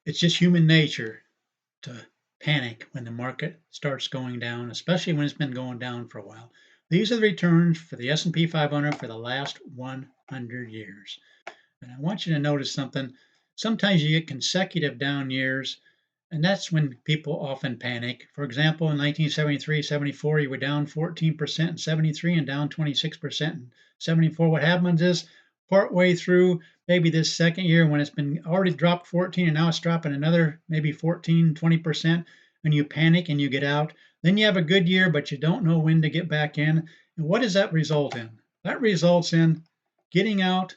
It's just human nature to panic when the market starts going down, especially when it's been going down for a while. These are the returns for the S&P 500 for the last 100 years. And I want you to notice something. Sometimes you get consecutive down years, and that's when people often panic. For example, in 1973, 74, you were down 14% in 73 and down 26% in 74. What happens is partway through maybe this second year when it's been already dropped 14 and now it's dropping another maybe 14, 20%, and you panic and you get out. Then you have a good year, but you don't know when to get back in. And what does that result in? That results in getting out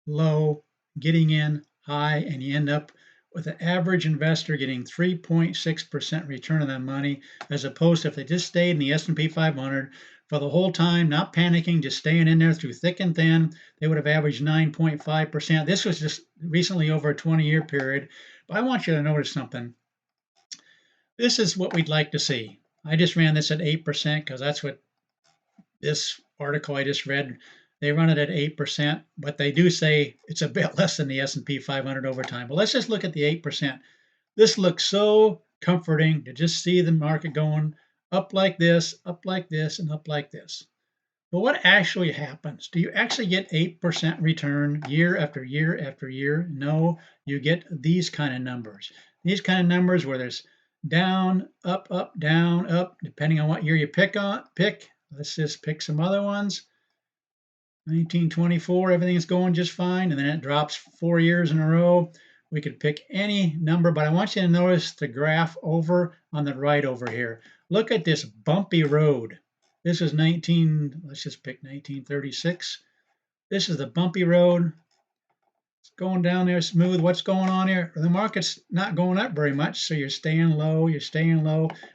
low, getting in high, and you end up with an average investor getting 3.6% return on that money, as opposed to if they just stayed in the S&P 500 for the whole time, not panicking, just staying in there through thick and thin, they would have averaged 9.5%. This was just recently over a 20-year period. But I want you to notice something. This is what we'd like to see. I just ran this at 8% because that's what this article I just read, they run it at 8%, but they do say it's a bit less than the S&P 500 over time. But let's just look at the 8%. This looks so comforting to just see the market going up like this, and up like this. But what actually happens? Do you actually get 8% return year after year after year? No, you get these kind of numbers. These kind of numbers where there's down, up, down, up, depending on what year you pick. Let's just pick some other ones. 1924, everything's going just fine, and then it drops 4 years in a row. We could pick any number, but I want you to notice the graph over on the right over here. Look at this bumpy road. This is let's just pick 1936. This is the bumpy road. It's going down there smooth. What's going on here? The market's not going up very much, so you're staying low,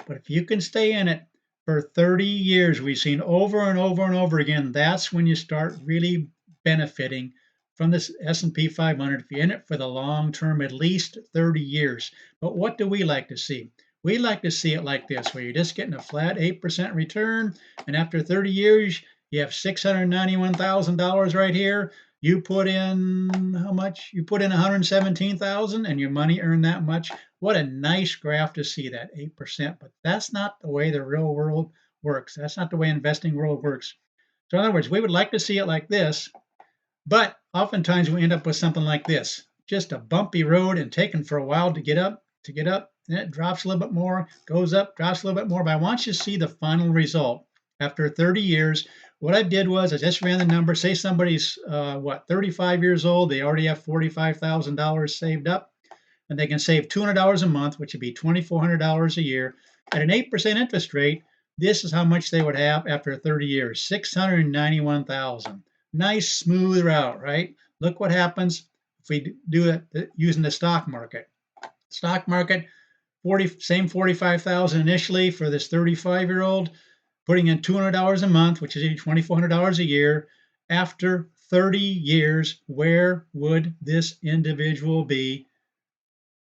But if you can stay in it, for 30 years, we've seen over and over and over again, that's when you start really benefiting from this S&P 500 if you're in it for the long term, at least 30 years. But what do we like to see? We like to see it like this, where you're just getting a flat 8% return, and after 30 years, you have $691,000 right here. You put in how much? You put in 117,000 and your money earned that much. What a nice graph to see that 8%, but that's not the way the real world works. That's not the way investing world works. So in other words, we would like to see it like this, but oftentimes we end up with something like this, just a bumpy road and taking for a while to get up, and it drops a little bit more, goes up, drops a little bit more. But I want you to see the final result. After 30 years, what I did was I just ran the number. Say somebody's 35 years old, they already have $45,000 saved up, and they can save $200 a month, which would be $2,400 a year. At an 8% interest rate, this is how much they would have after 30 years, $691,000. Nice smooth route, right? Look what happens if we do it using the stock market. Stock market, same 45,000 initially for this 35-year-old, putting in $200 a month, which is $2,400 a year. After 30 years, where would this individual be?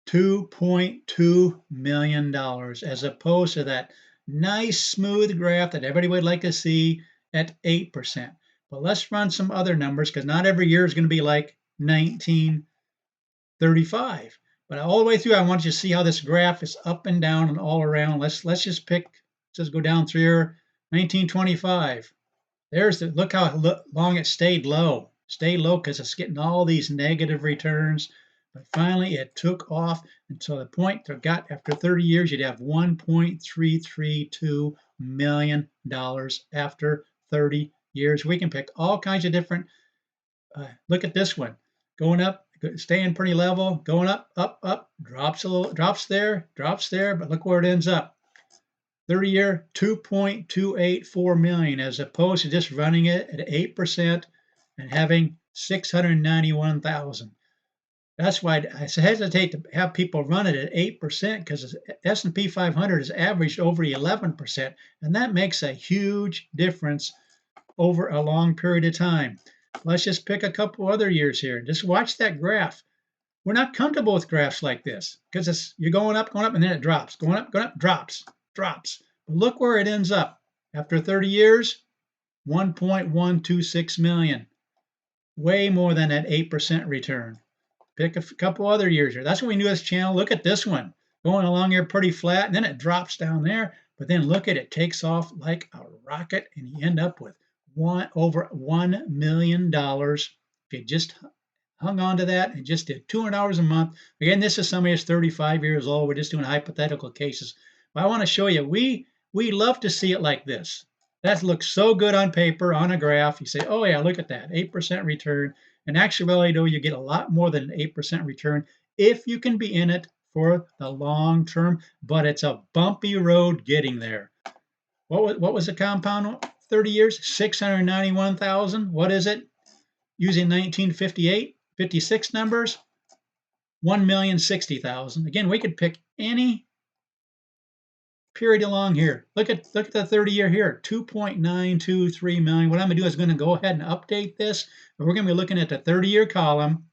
$2.2 million, as opposed to that nice smooth graph that everybody would like to see at 8%. But let's run some other numbers, because not every year is going to be like 1935. But all the way through, I want you to see how this graph is up and down and all around. Let's just go down through here. 1925. Look how long it stayed low. Stayed low because it's getting all these negative returns. But finally, it took off until the point it got after 30 years, you'd have $1.332 million after 30 years. We can pick all kinds of different. Look at this one, going up, staying pretty level, going up, drops a little, drops there, but look where it ends up. 30-year, 2.284 million, as opposed to just running it at 8% and having 691,000. That's why I hesitate to have people run it at 8%, because S&P 500 has averaged over 11%, and that makes a huge difference over a long period of time. Let's just pick a couple other years here. Just watch that graph. We're not comfortable with graphs like this, because you're going up, and then it drops, going up, drops. But look where it ends up. After 30 years, 1.126 million. Way more than that 8% return. pick a couple other years here. That's what we do this channel. Look at this one going along here pretty flat, and then it drops down there. But then look at it takes off like a rocket, and you end up with over $1 million if you just hung on to that and just did $200 a month. Again, this is somebody that's 35 years old. We're just doing hypothetical cases. But I want to show you, we love to see it like this. That looks so good on paper, on a graph. You say, oh yeah, look at that, 8% return. In actuality, though, you get a lot more than 8% return if you can be in it for the long term, but it's a bumpy road getting there. What was the compound 30 years? 691,000. What is it? Using 1958, 56 numbers, 1,060,000. Again, we could pick any period along here. Look at the 30-year here, 2.923 million. What I'm going to do is going to go ahead and update this. We're going to be looking at the 30-year column.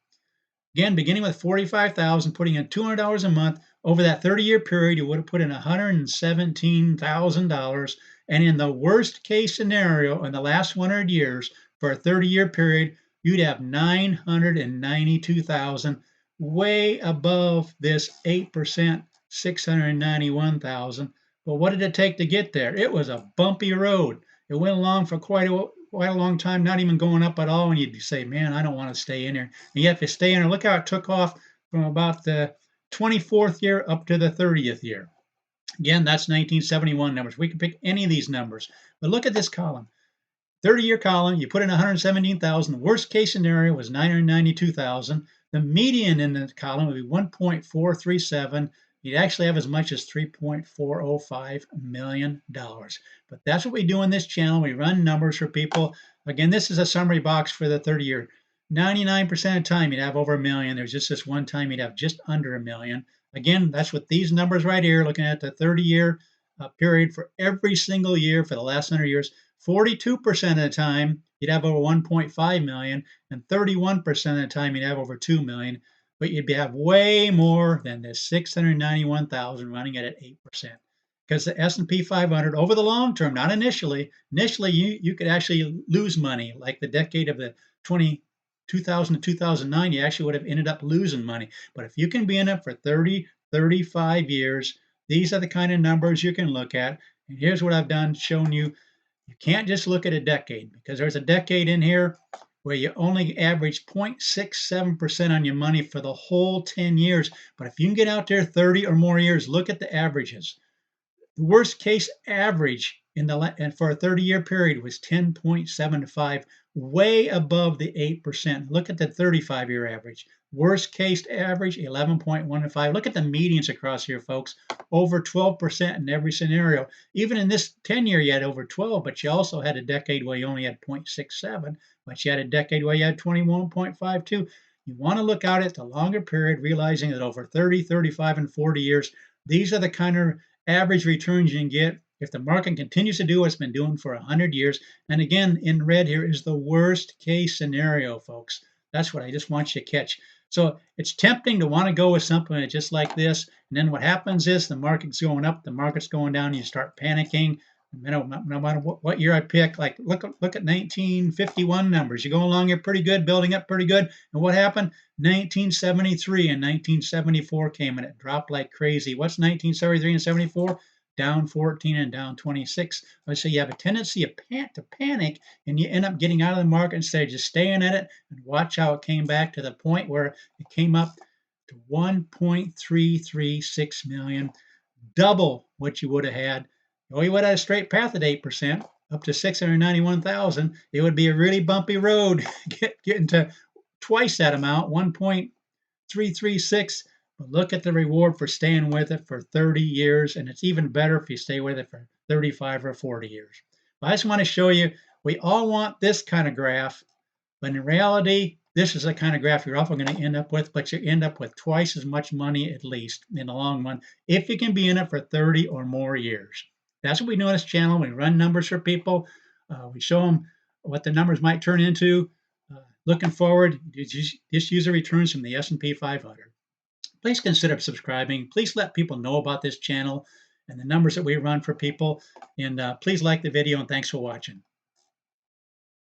Again, beginning with 45,000, putting in $200 a month. Over that 30-year period, you would have put in $117,000. And in the worst case scenario, in the last 100 years, for a 30-year period, you'd have $992,000, way above this 8%, 691,000. But what did it take to get there? It was a bumpy road. It went along for quite a long time, not even going up at all. And you'd say, man, I don't want to stay in here. And you have to stay in there. Look how it took off from about the 24th year up to the 30th year. Again, that's 1971 numbers. We can pick any of these numbers. But look at this column. 30-year column, you put in 117,000. The worst case scenario was 992,000. The median in the column would be 1.437. You'd actually have as much as $3.405 million. But that's what we do on this channel. We run numbers for people. Again, this is a summary box for the 30-year. 99% of the time, you'd have over $1 million. There's just this one time you'd have just under $1 million. Again, that's what these numbers right here, looking at the 30-year period for every single year for the last 100 years. 42% of the time, you'd have over 1.5 million, and 31% of the time, you'd have over 2 million. But you'd have way more than the 691,000 running at 8%. Because the S&P 500 over the long term, not initially. Initially, you could actually lose money, like the decade of the 2000 to 2009, you actually would have ended up losing money. But if you can be in it for 30, 35 years, these are the kind of numbers you can look at. And here's what I've done, shown you. You can't just look at a decade, because there's a decade in here where you only average 0.67% on your money for the whole 10 years. But if you can get out there 30 or more years, look at the averages. The worst case average for a 30-year period was 10.75, way above the 8%. Look at the 35-year average. Worst case average, 11.15. Look at the medians across here, folks. Over 12% in every scenario. Even in this 10-year, you had over 12, but you also had a decade where you only had 0.67, but you had a decade where you had 21.52. You want to look out at the longer period, realizing that over 30, 35, and 40 years, these are the kind of average returns you can get if the market continues to do what it's been doing for 100 years. And again, in red here is the worst case scenario, folks. That's what I just want you to catch. So it's tempting to want to go with something just like this. And then what happens is the market's going up, the market's going down, and you start panicking. No matter what year I pick, like look at 1951 numbers. You go along here pretty good, building up pretty good. And what happened? 1973 and 1974 came and it dropped like crazy. What's 1973 and 74? Down 14 and down 26. So you have a tendency to panic, and you end up getting out of the market instead of just staying at it. And watch how it came back to the point where it came up to 1.336 million, double what you would have had. Well, you would have had a straight path at 8%, up to 691,000. It would be a really bumpy road getting to twice that amount, 1.336. But look at the reward for staying with it for 30 years, and it's even better if you stay with it for 35 or 40 years. But I just want to show you, we all want this kind of graph, but in reality, this is the kind of graph you're often going to end up with, but you end up with twice as much money at least in the long run, if you can be in it for 30 or more years. That's what we do on this channel. We run numbers for people. We show them what the numbers might turn into. Looking forward, just use the returns from the S&P 500. Please consider subscribing. Please let people know about this channel and the numbers that we run for people. And please like the video, and thanks for watching.